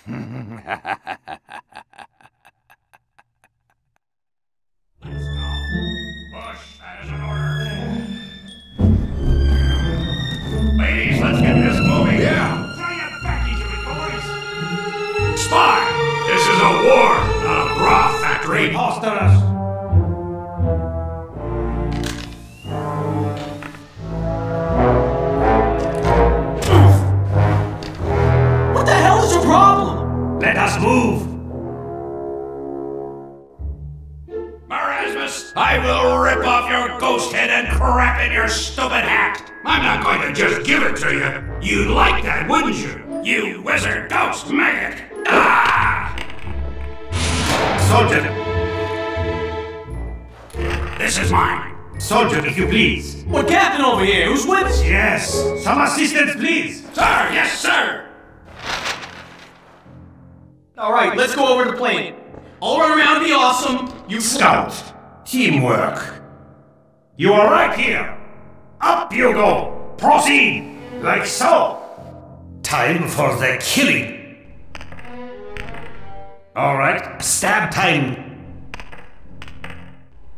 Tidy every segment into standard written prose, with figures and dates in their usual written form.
Ladies, let's get this moving. Yeah. Throw your back into it, boys. Spy! This is a war, not a bra factory. Imposters! What the hell is your problem? Let us move. Marasmus, I will rip off your ghost head and crap in your stupid hat. I'm not going to just give it to you. You'd like that, wouldn't you? You wizard ghost maggot! Ah! Soldier! This is mine. Soldier, if you please. What captain over here? Who's with us? Yes. Some assistance, please. Sir, yes, sir. Alright, let's go over the plane. I'll run around and be awesome. You Scout. Teamwork. You are right here. Up you go. Proceed. Like so. Time for the killing. All right. Stab time.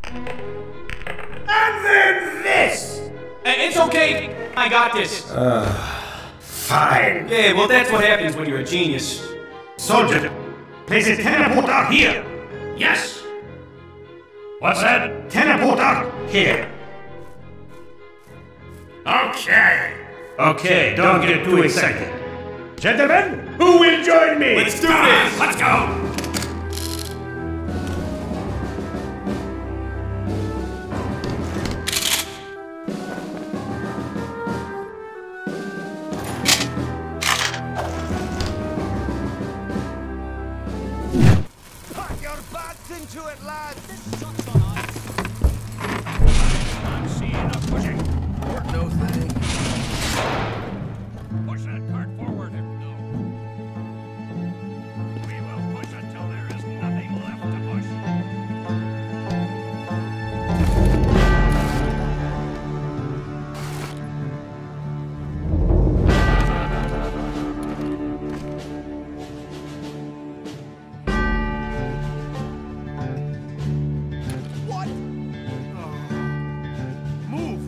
And then this. It's okay. I got this. Fine. Yeah, well, that's what happens when you're a genius. Soldier, place a teleporter here. Yes. What's that? Teleporter here. Okay. Okay, don't get too excited. Gentlemen, who will join me? Let's do this. Let's go. Put your butts into it, lads! I'm seeing a pushing. No thing. Push that cart forward. No. We will push until there is nothing left to push. What? Move!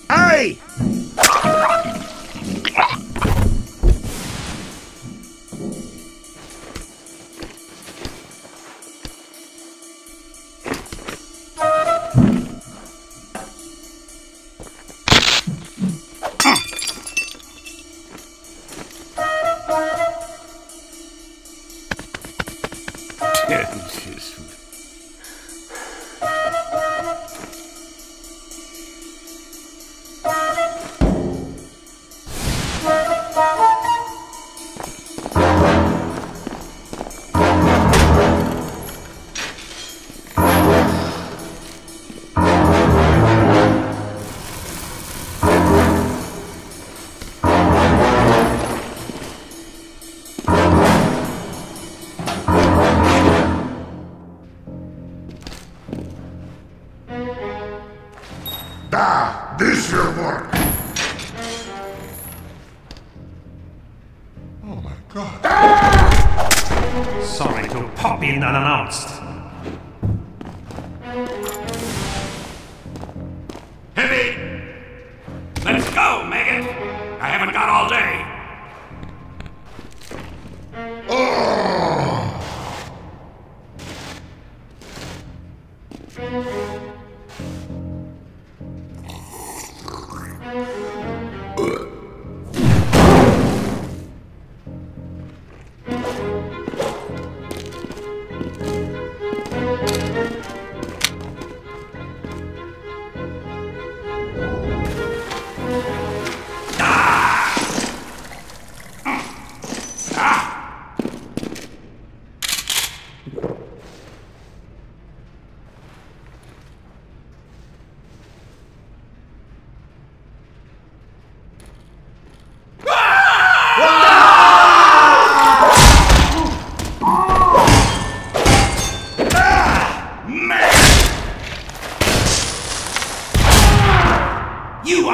Hey! This will work. Oh my god. Ah! Sorry to pop in unannounced. Heavy! Let's go, Megan! I haven't got all day.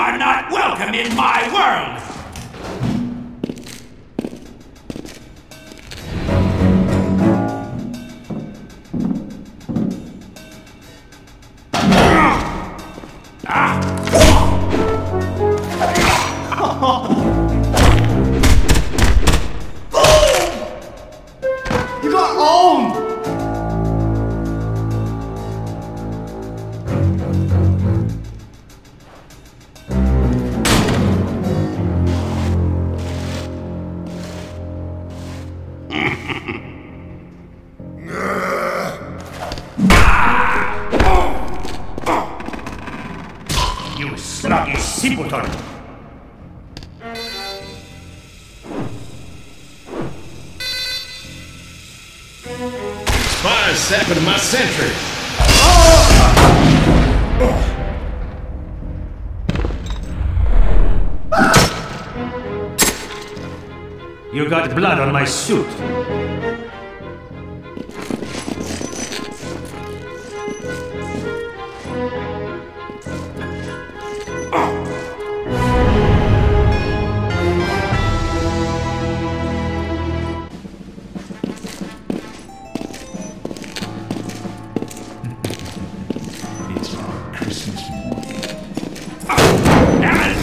are not welcome in my world! You got owned! You sluggish simpleton! Spies sapping my sentry. You got blood on my suit. It's our Christmas morning. Damn it!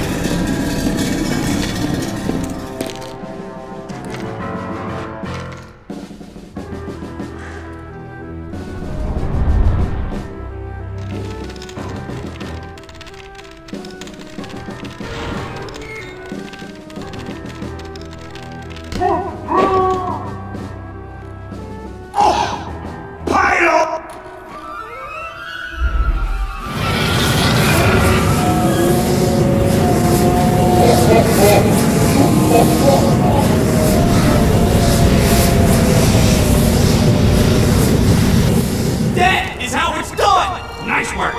That is how it's done! Nice work!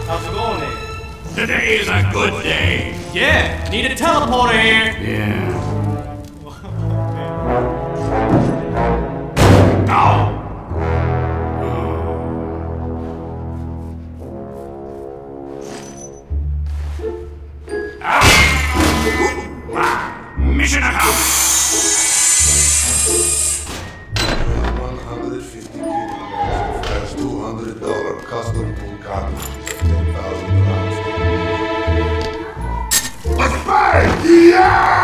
How's it going there? Today is a good day. Yeah, need a teleporter here. Yeah. Ow! Mission accomplished! 150 kilograms, that's $200 custom tool cartridges, 10,000 rounds. Let's fight! Yeah!